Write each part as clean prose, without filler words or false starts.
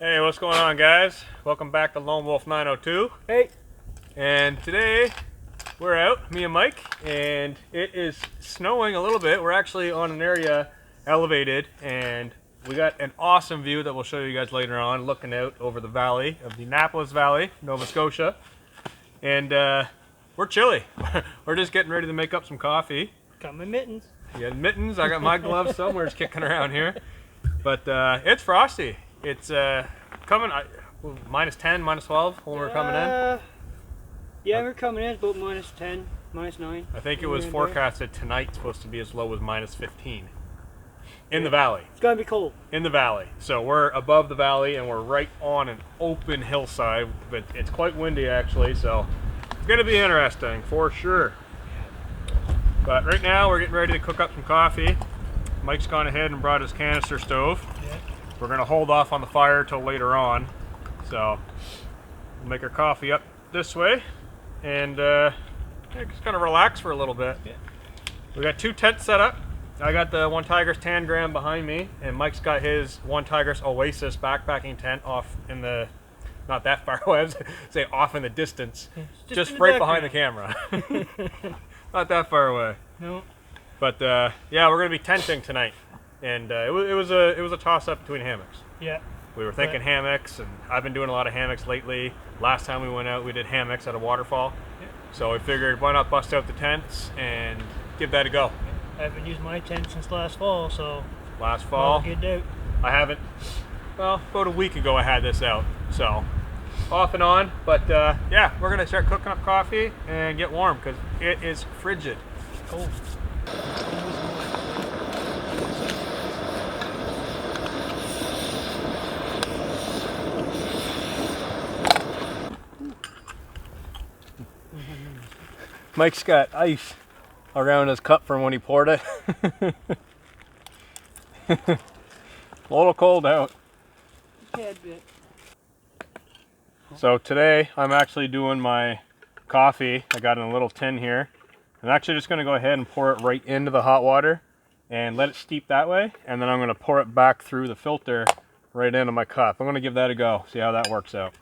Hey, what's going on, guys? Welcome back to Lone Wolf 902. Hey. And today we're out, me and Mike, and it is snowing a little bit. We're actually on an area elevated, and we got an awesome view that we'll show you guys later on, looking out over the valley of the Annapolis Valley, Nova Scotia. And we're chilly. We're just getting ready to make up some coffee. Got my mittens. You got mittens. I got my gloves somewhere. It's kicking around here. But it's frosty. It's coming minus 10, minus 12 when we're coming in. Yeah, we're coming in about minus 10, minus 9. I think it was forecasted tonight supposed to be as low as minus 15 in the valley. It's gonna be cold. In the valley. So we're above the valley and we're right on an open hillside, but it's quite windy actually, so it's gonna be interesting for sure. But right now we're getting ready to cook up some coffee. Mike's gone ahead and brought his canister stove. Yeah. We're gonna hold off on the fire till later on. So we'll make our coffee up this way and just gonna relax for a little bit. Yeah. We got two tents set up. I got the One Tigris Tangram behind me, and Mike's got his One Tigris Oasis backpacking tent off in the, not that far away, I was say off in the distance, just right behind the camera. Not that far away. No. But yeah, we're gonna be tenting tonight, and it was a toss up between hammocks. Yeah. We were thinking hammocks, and I've been doing a lot of hammocks lately. Last time we went out, we did hammocks at a waterfall. Yeah. So we figured, why not bust out the tents and give that a go. I haven't used my tent since last fall, so. Last fall, Get out. I haven't. Well, about a week ago I had this out, so off and on. But yeah, we're gonna start cooking up coffee and get warm because it is frigid. It's cold. Mike's got ice around his cup from when he poured it. A little cold out. Tad bit. So today I'm actually doing my coffee. I got in a little tin here. I'm actually just going to go ahead and pour it right into the hot water and let it steep that way, and then I'm going to pour it back through the filter right into my cup. I'm going to give that a go, see how that works out.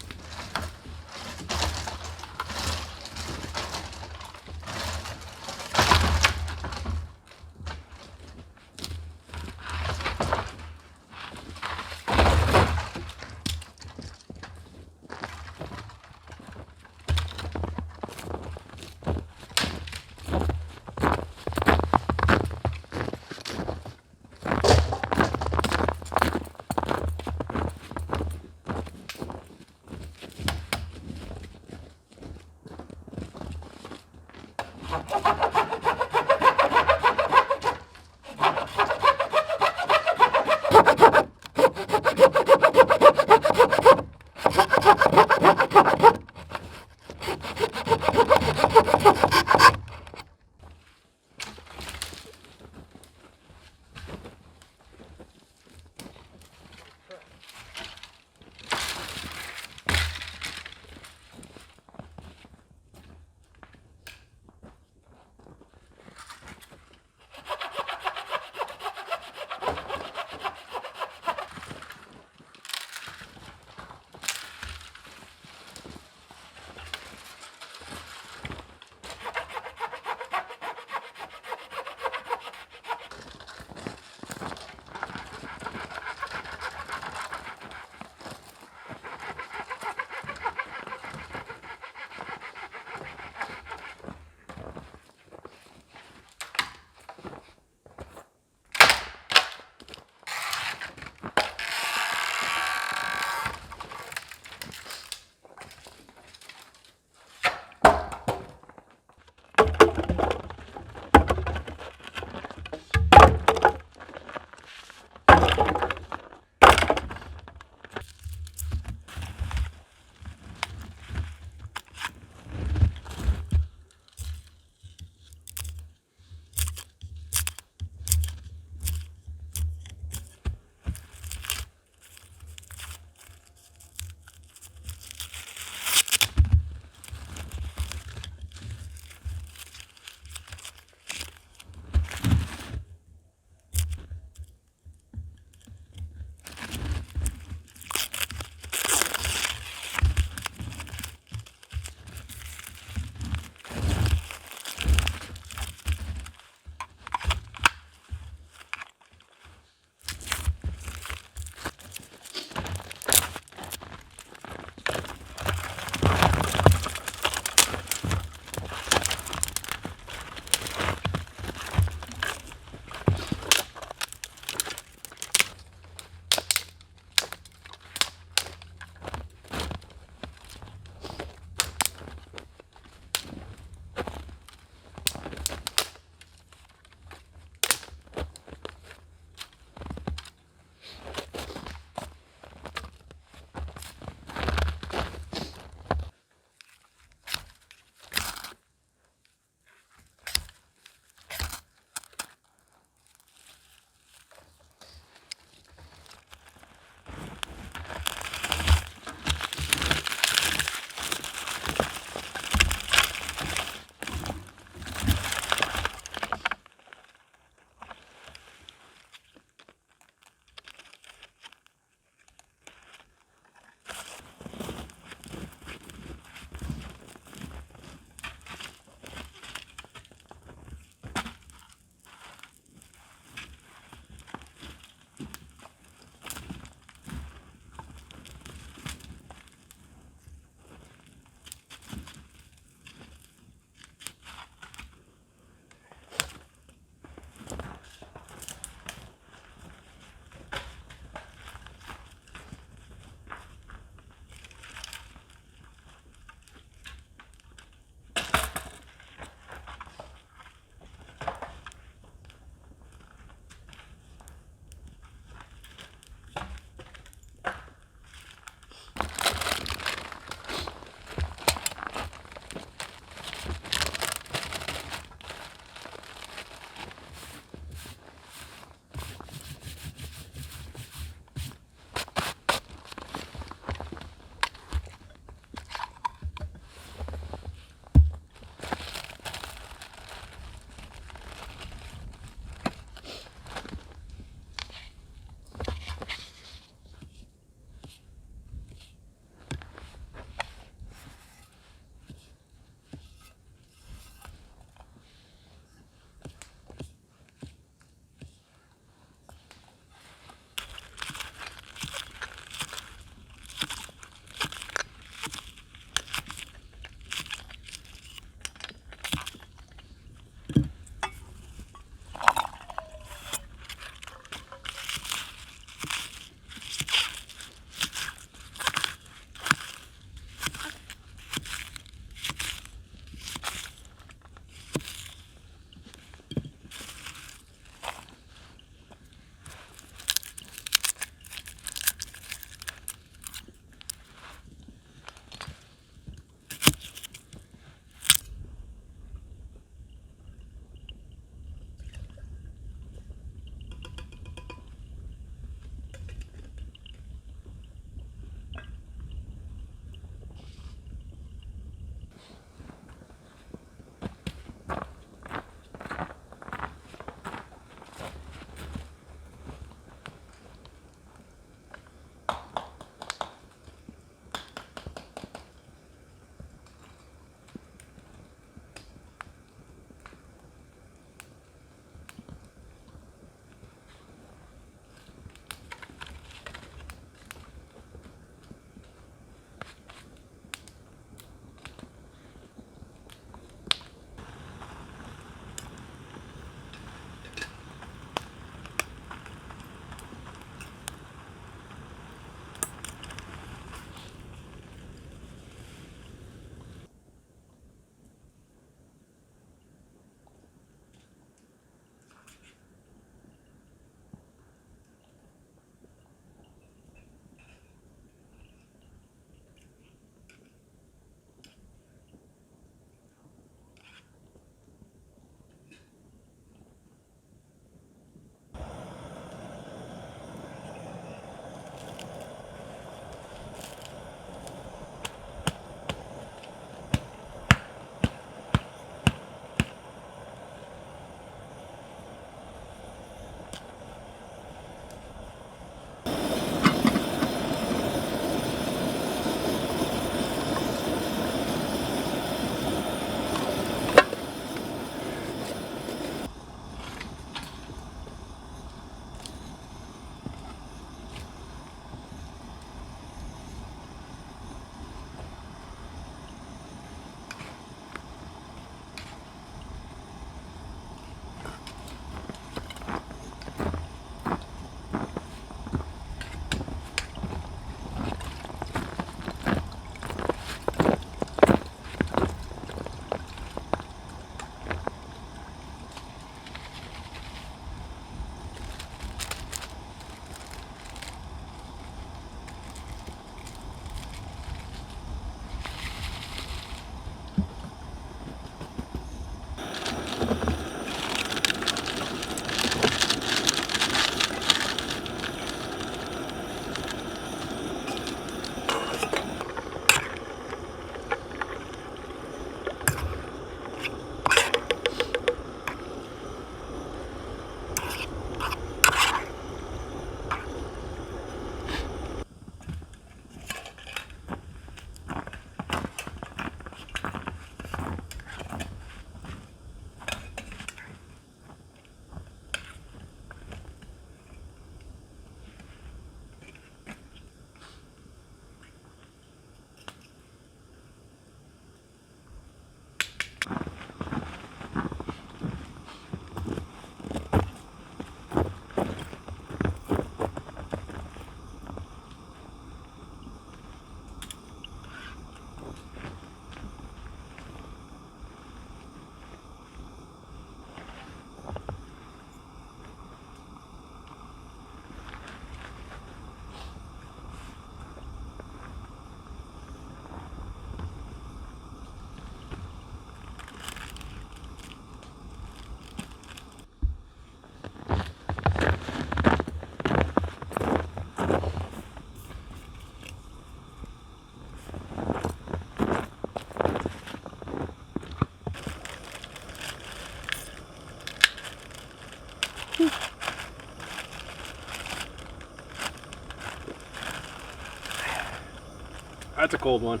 That's a cold one.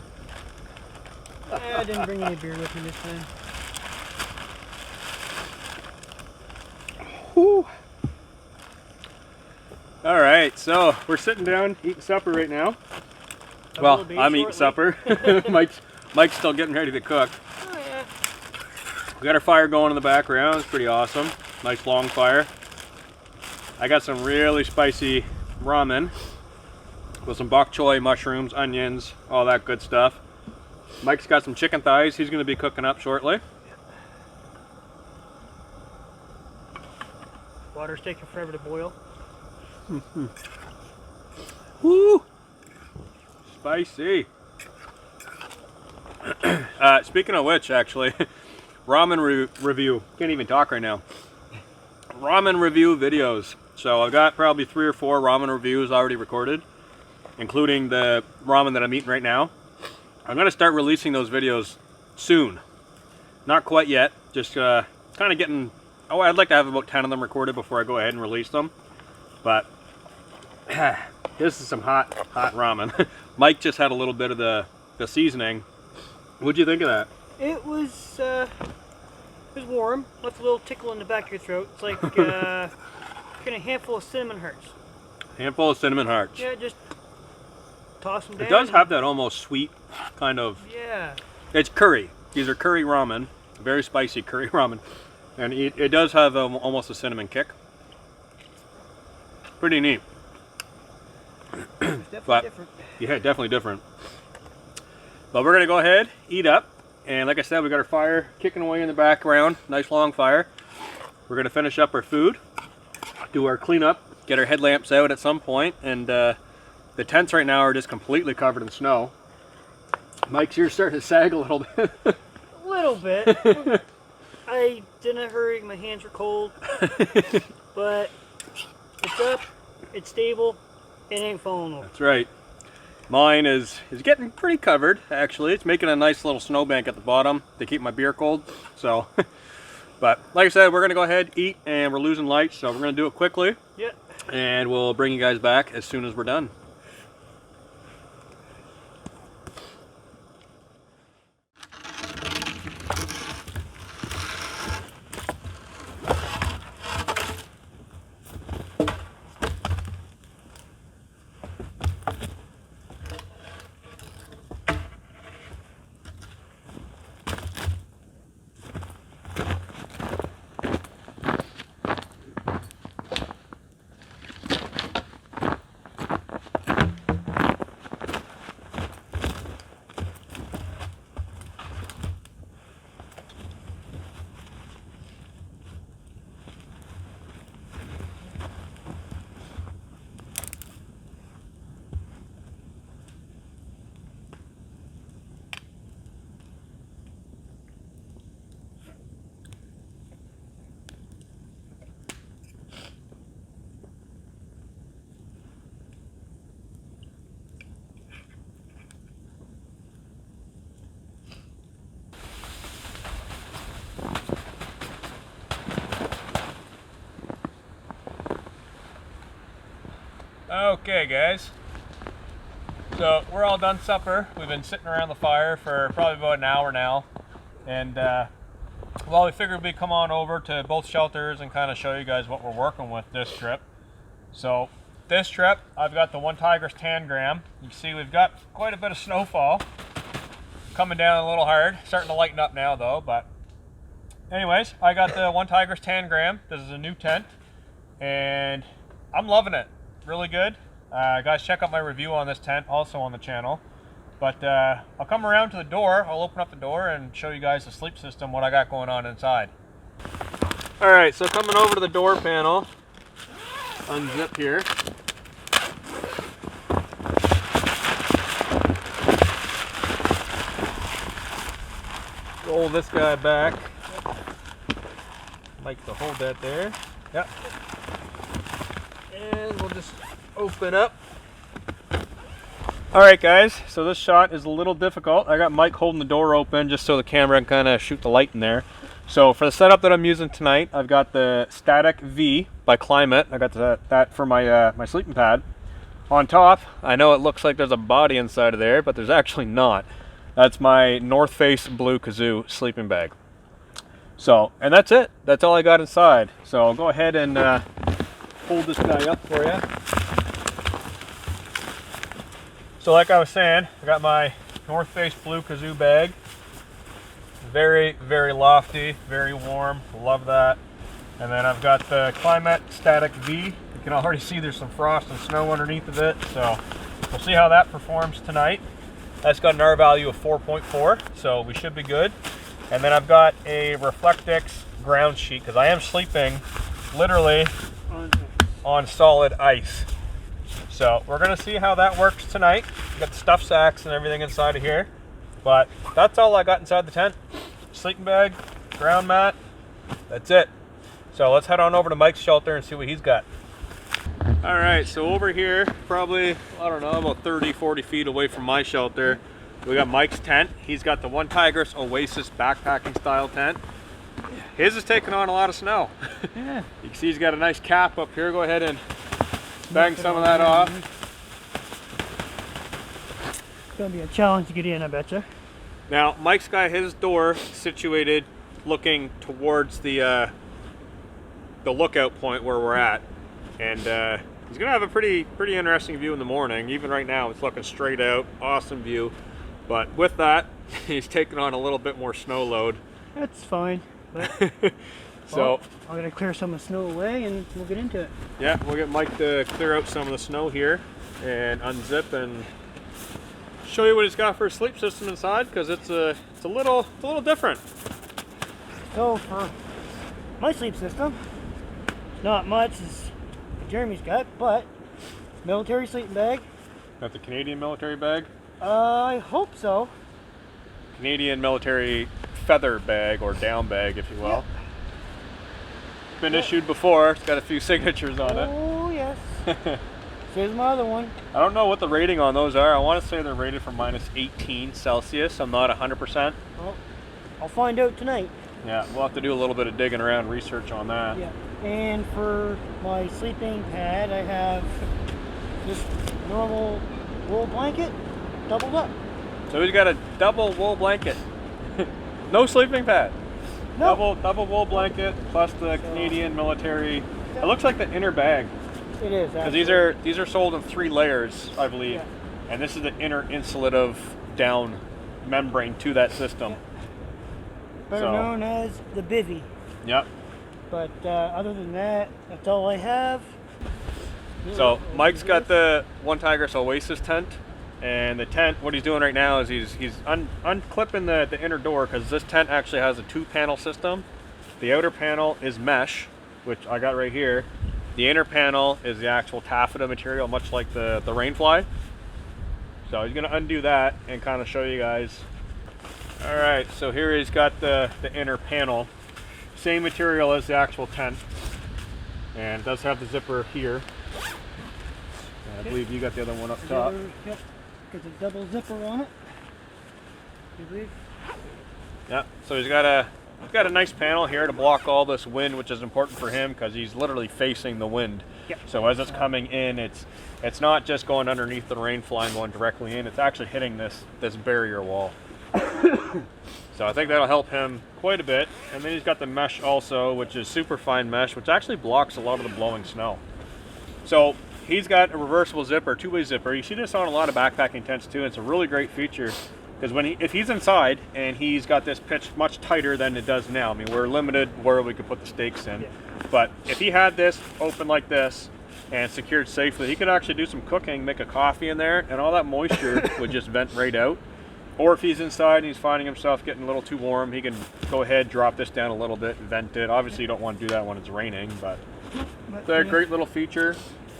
I didn't bring any beer with me this time. Whew. All right, so we're sitting down eating supper right now. Well, I'm eating supper. Mike's still getting ready to cook. Oh yeah. We got our fire going in the background. It's pretty awesome. Nice long fire. I got some really spicy ramen with some bok choy, mushrooms, onions, all that good stuff. Mike's got some chicken thighs he's going to be cooking up shortly. Water's taking forever to boil. Woo! Spicy. Speaking of which, actually, ramen review. Can't even talk right now. Ramen review videos. So I've got probably 3 or 4 ramen reviews already recorded, including the ramen that I'm eating right now. I'm going to start releasing those videos soon. Not quite yet. Just kind of getting... Oh, I'd like to have about 10 of them recorded before I go ahead and release them. But this is some hot ramen. Mike just had a little bit of the seasoning. What'd you think of that? It was warm. Left a little tickle in the back of your throat. It's like kind of a handful of cinnamon hearts. Handful of cinnamon hearts. Yeah, just toss them down. It does have that almost sweet kind of... Yeah. It's curry. These are curry ramen. Very spicy curry ramen. And it does have almost a cinnamon kick. Pretty neat. It's definitely different. Yeah, definitely different. But we're going to go ahead, eat up. And like I said, we got our fire kicking away in the background. Nice long fire. We're going to finish up our food, do our cleanup, get our headlamps out at some point. And the tents right now are just completely covered in snow. Mike's ears starting to sag a little bit. A little bit. I didn't hurry. My hands were cold. But it's up. It's stable. It ain't falling over. That's right. Mine is getting pretty covered, actually. It's making a nice little snowbank at the bottom to keep my beer cold. So, but like I said, we're going to go ahead, eat, and we're losing lights. So we're going to do it quickly. Yep. And we'll bring you guys back as soon as we're done. Okay guys, so we're all done supper. We've been sitting around the fire for probably about an hour now, and well, we figured we'd come on over to both shelters and kind of show you guys what we're working with this trip. So this trip, I've got the One Tigris Tangram. You can see we've got quite a bit of snowfall coming down a little hard, starting to lighten up now though. But anyways, I got the One Tigris Tangram. This is a new tent, and I'm loving it. Really good. Guys, check out my review on this tent, also on the channel. But I'll come around to the door. I'll open up the door and show you guys the sleep system, what I got going on inside. All right, so coming over to the door panel, unzip here. Roll this guy back. Like to hold that there. Yep. And we'll just open up. All right guys, so this shot is a little difficult. I got Mike holding the door open just so the camera can kind of shoot the light in there. So for the setup that I'm using tonight, I've got the Static V by Climate. I got that for my my sleeping pad. On top, I know it looks like there's a body inside of there, but there's actually not. That's my North Face Blue Kazoo sleeping bag. So, and that's it. That's all I got inside. So I'll go ahead and hold this guy up for you. So like I was saying, I got my North Face Blue Kazoo bag. Very, very lofty, very warm. Love that. And then I've got the Climate Static V. You can already see there's some frost and snow underneath of it. So we'll see how that performs tonight. That's got an R value of 4.4, so we should be good. And then I've got a Reflectix ground sheet because I am sleeping literally on solid ice. So we're gonna see how that works tonight. We've got the stuff sacks and everything inside of here. But that's all I got inside the tent. Sleeping bag, ground mat, that's it. So let's head on over to Mike's shelter and see what he's got. All right, so over here, probably, I don't know, about 30, 40 feet away from my shelter, we got Mike's tent. He's got the One Tigris Oasis backpacking style tent. His is taking on a lot of snow. Yeah. You can see he's got a nice cap up here. Go ahead and bang some of that off. It's gonna be a challenge to get in, I betcha. Now, Mike's got his door situated looking towards the lookout point where we're at. And he's gonna have a pretty interesting view in the morning. Even right now, it's looking straight out, awesome view. But with that, he's taking on a little bit more snow load. That's fine. But, So well, I'm gonna clear some of the snow away and we'll get into it. yeah, we'll get Mike to clear out some of the snow here and unzip and show you what he's got for a sleep system inside, because it's a little different. So for my sleep system, not much as Jeremy's got, but military sleeping bag. Got the Canadian military bag. I hope so. Canadian military feather bag, or down bag, if you will. Yep. Been issued before. It's got a few signatures on it. Oh yes. Here's my other one. I don't know what the rating on those are. I want to say they're rated for -18 Celsius. I'm not 100%. Well, I'll find out tonight. Yeah, we'll have to do a little bit of digging around, research on that. Yeah. And for my sleeping pad, I have this normal wool blanket, doubled up. So he's got a double wool blanket. No sleeping pad. No. Double wool blanket plus the Canadian military. It looks like the inner bag. It is. Because Actually. these are sold in 3 layers, I believe. Yeah. And this is the inner insulative down membrane to that system. Better So- known as the bivvy. Yep. But other than that, that's all I have. So Mike's got the One Tigris Oasis tent, and the tent, what he's doing right now is he's unclipping the inner door, because this tent actually has a 2-panel system. The outer panel is mesh, which I got right here. The inner panel is the actual taffeta material, much like the rainfly. So he's gonna undo that and kind of show you guys. All right, so here he's got the inner panel. Same material as the actual tent. And it does have the zipper here. And I believe you got the other one up top. Yep. Got a double zipper on it. You believe? Yeah, so he's got a nice panel here to block all this wind, which is important for him because he's literally facing the wind. Yep. So as it's coming in, it's not just going underneath the rain fly and going directly in, it's actually hitting this barrier wall. So I think that'll help him quite a bit. And then he's got the mesh also, which is super fine mesh, which actually blocks a lot of the blowing snow. So he's got a reversible zipper, 2-way zipper. You see this on a lot of backpacking tents too. It's a really great feature because if he's inside and he's got this pitched much tighter than it does now. I mean, we're limited where we could put the stakes in. Yeah. But if he had this open like this and secured safely, he could actually do some cooking, make a coffee in there, and all that moisture would just vent right out. Or if he's inside and he's finding himself getting a little too warm, he can go ahead, drop this down a little bit, vent it. Obviously, you don't want to do that when it's raining, but it's a great little feature.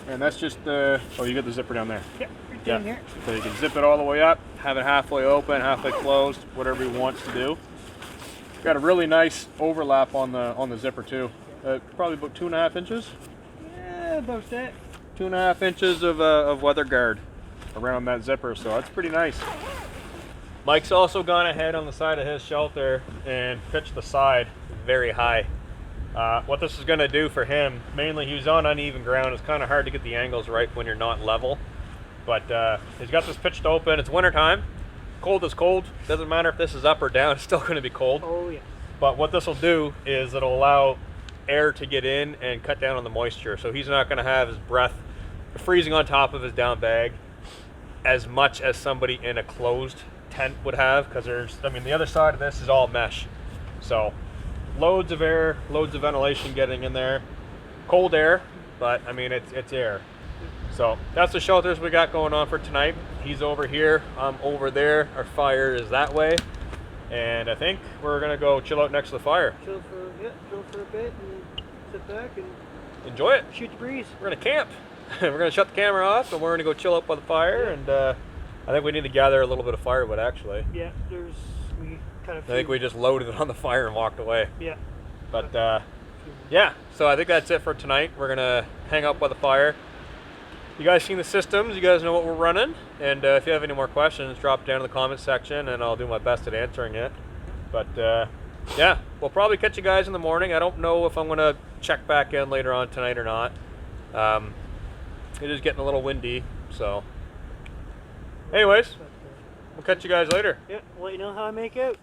And that's just the, oh, you got the zipper down there. Yeah, right down here. So you can zip it all the way up, have it halfway open, halfway closed, whatever he wants to do. Got a really nice overlap on the zipper too. Probably about 2.5 inches. Yeah, about that. 2.5 inches of weather guard around that zipper, so that's pretty nice. Mike's also gone ahead on the side of his shelter and pitched the side very high. What this is going to do for him, mainly he was on uneven ground. It's kind of hard to get the angles right when you're not level. But he's got this pitched open. It's winter time. Cold is cold. Doesn't matter if this is up or down. It's still going to be cold. Oh yeah. But what this will do is it'll allow air to get in and cut down on the moisture. So he's not going to have his breath freezing on top of his down bag as much as somebody in a closed tent would have, because the other side of this is all mesh. So loads of air, loads of ventilation getting in there. Cold air, but I mean, it's air. So that's the shelters we got going on for tonight. He's over here, I'm over there. Our fire is that way. And I think we're gonna go chill out next to the fire. Chill for a bit and sit back and enjoy it. Shoot the breeze. We're gonna camp. We're gonna shut the camera off and we're gonna go chill out by the fire. Yeah. And I think we need to gather a little bit of firewood actually. Yeah, we kind of. I think we just loaded it on the fire and walked away. Yeah. But yeah, so I think that's it for tonight. We're gonna hang out by the fire. You guys seen the systems, you guys know what we're running, and if you have any more questions, drop down in the comment section and I'll do my best at answering it. But yeah, we'll probably catch you guys in the morning. I don't know if I'm gonna check back in later on tonight or not. It is getting a little windy, so anyways, we'll catch you guys later. Yeah, I'll let you know how I make out.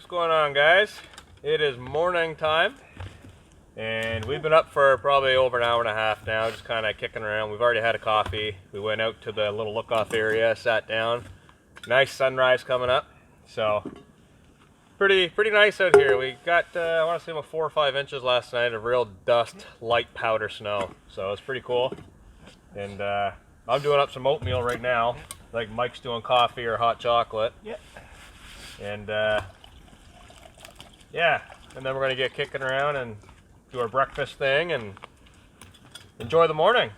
What's going on, guys? It is morning time, and we've been up for probably over an hour and a half now, just kind of kicking around. We've already had a coffee. We went out to the little look-off area, sat down. Nice sunrise coming up, so pretty nice out here. We got I want to say about 4 or 5 inches last night of real dust, light powder snow, so it's pretty cool. And I'm doing up some oatmeal right now, like Mike's doing coffee or hot chocolate. Yep. And yeah, and then we're gonna get kicking around and do our breakfast thing and enjoy the morning.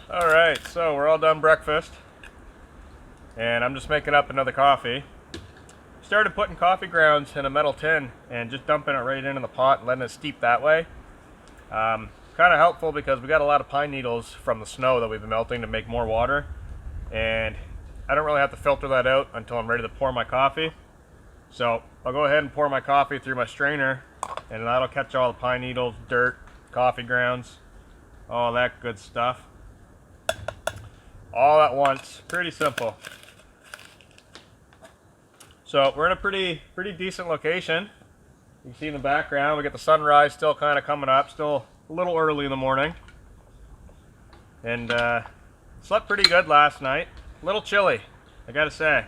All right, so we're all done breakfast, and I'm just making up another coffee. Started putting coffee grounds in a metal tin and just dumping it right into the pot and letting it steep that way. Kind of helpful because we got a lot of pine needles from the snow that we've been melting to make more water, and I don't really have to filter that out until I'm ready to pour my coffee. So I'll go ahead and pour my coffee through my strainer, and that'll catch all the pine needles, dirt, coffee grounds, all that good stuff. All at once. Pretty simple. So we're in a pretty decent location. You can see in the background we got the sunrise still kind of coming up, still a little early in the morning. And slept pretty good last night. A little chilly, I gotta say.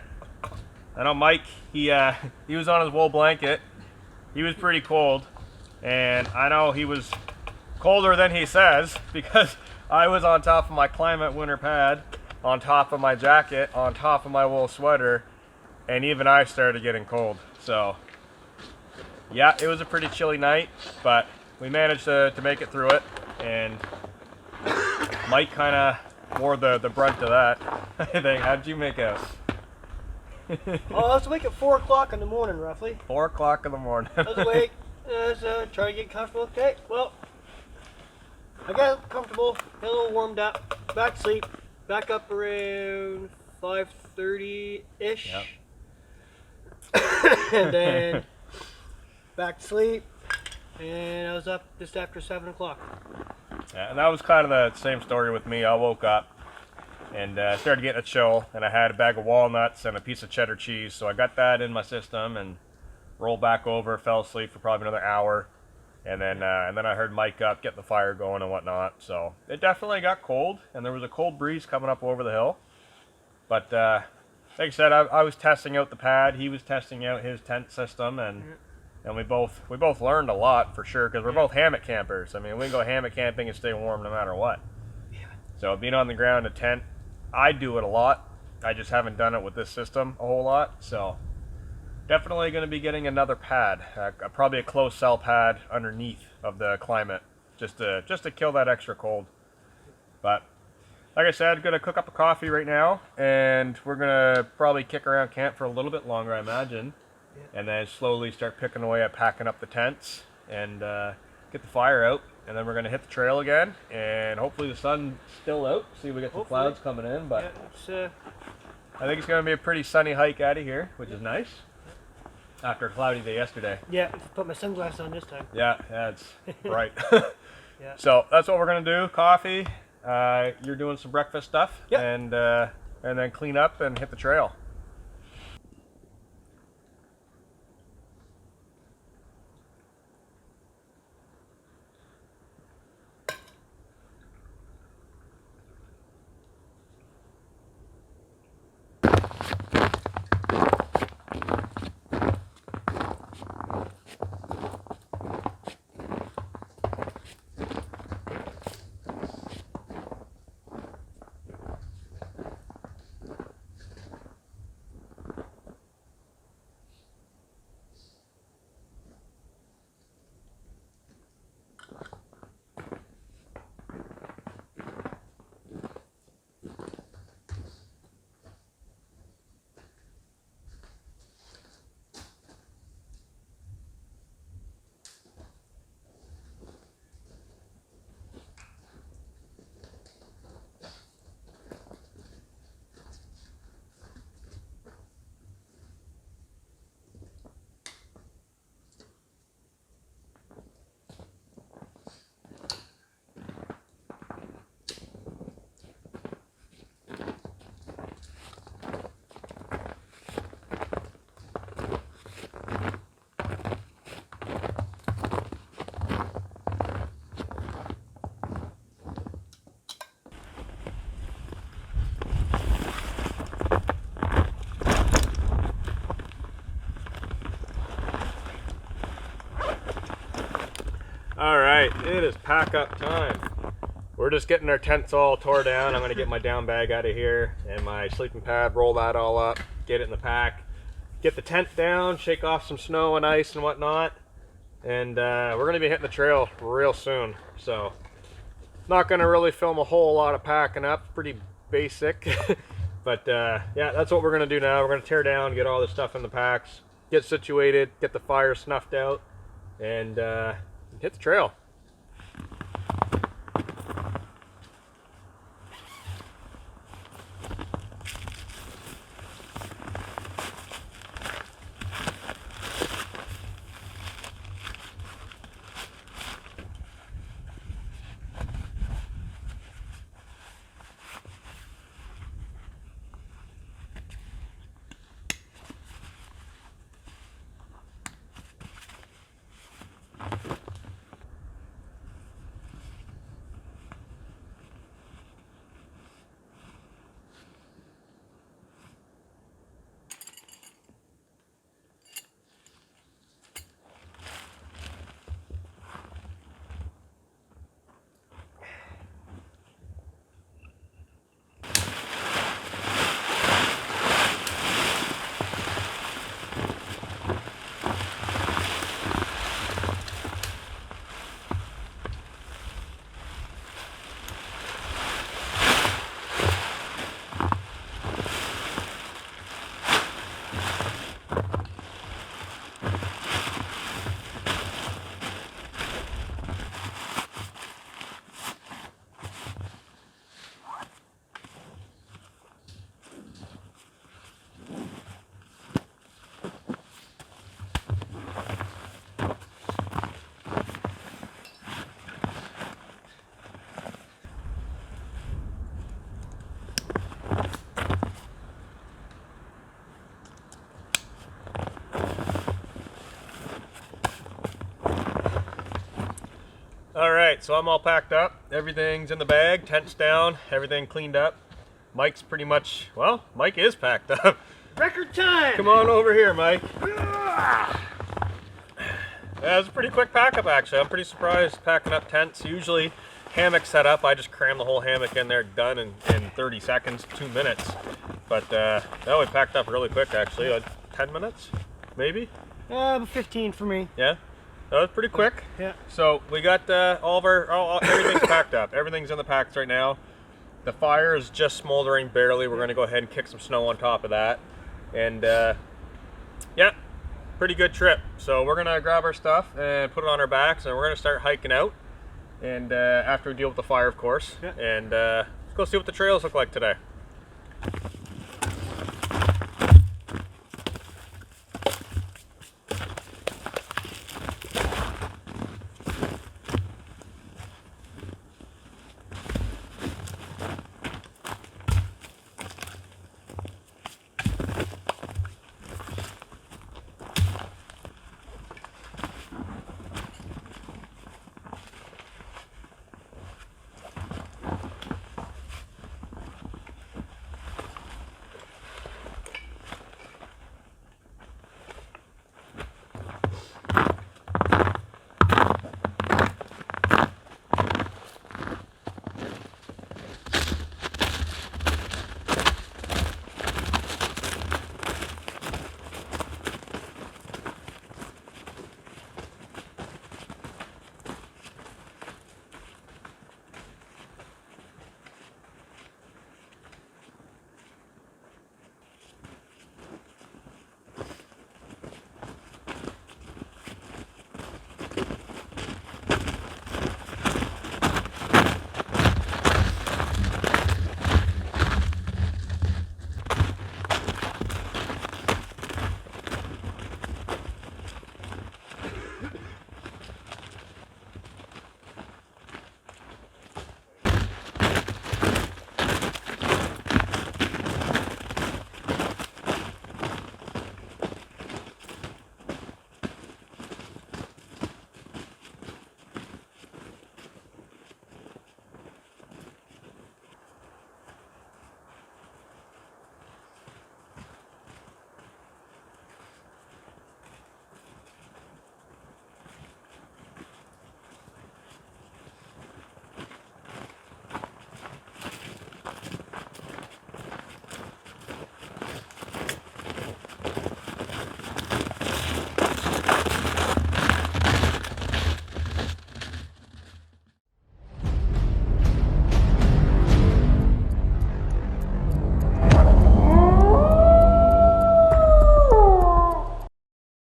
I know Mike, he was on his wool blanket. He was pretty cold, and I know he was colder than he says because I was on top of my Climate winter pad, on top of my jacket, on top of my wool sweater, and even I started getting cold. So yeah, it was a pretty chilly night, but we managed to make it through it, and Mike kind of wore the brunt of that. I think. How'd you make out? Oh, I was awake at 4 o'clock in the morning, roughly. 4 o'clock in the morning. I was awake, trying to get comfortable. Okay, well, I got comfortable, got a little warmed up, back to sleep, back up around 5:30-ish. Yep. And then back to sleep, and I was up just after 7 o'clock. Yeah, and that was kind of the same story with me. I woke up and started getting a chill, and I had a bag of walnuts and a piece of cheddar cheese, so I got that in my system and rolled back over, fell asleep for probably another hour, And then I heard Mike up, getting the fire going and whatnot. So it definitely got cold, and there was a cold breeze coming up over the hill. But like I said, I was testing out the pad. He was testing out his tent system, and we both learned a lot for sure, because we're both hammock campers. I mean, we can go hammock camping and stay warm no matter what. Yeah. So being on the ground, a tent, I do it a lot. I just haven't done it with this system a whole lot. So definitely going to be getting another pad, probably a closed cell pad underneath of the climate, just to kill that extra cold. But like I said, going to cook up a coffee right now, and we're going to probably kick around camp for a little bit longer, I imagine, and then slowly start picking away at packing up the tents and get the fire out, and then we're going to hit the trail again, and hopefully the sun's still out. See, we get some clouds coming in, but I think it's going to be a pretty sunny hike out of here, which is nice. After a cloudy day yesterday. Yeah, put my sunglasses on this time. Yeah, it's bright. Yeah. So that's what we're gonna do. Coffee. You're doing some breakfast stuff. Yep. And then clean up and hit the trail. All right, it is pack up time. We're just getting our tents all tore down. I'm gonna get my down bag out of here and my sleeping pad, roll that all up, get it in the pack, get the tent down, shake off some snow and ice and whatnot. And we're gonna be hitting the trail real soon. So not gonna really film a whole lot of packing up, pretty basic. But yeah, that's what we're gonna do now. We're gonna tear down, get all this stuff in the packs, get situated, get the fire snuffed out, and hit the trail. All right, so I'm all packed up. Everything's in the bag, tent's down, everything cleaned up. Mike's pretty much, well, Mike is packed up. Record time! Come on over here, Mike. Yeah, it was a pretty quick pack up, actually. I'm pretty surprised packing up tents. Usually hammock set up, I just cram the whole hammock in there, done in 30 seconds, 2 minutes. But no, we packed up really quick, actually, like 10 minutes, maybe? 15 for me. Yeah, that was pretty quick. Yeah. So we got everything's packed up. Everything's in the packs right now. The fire is just smoldering barely. We're gonna go ahead and kick some snow on top of that. And yeah, pretty good trip. So we're gonna grab our stuff and put it on our backs, and we're gonna start hiking out. And after we deal with the fire, of course. Yeah. And let's go see what the trails look like today.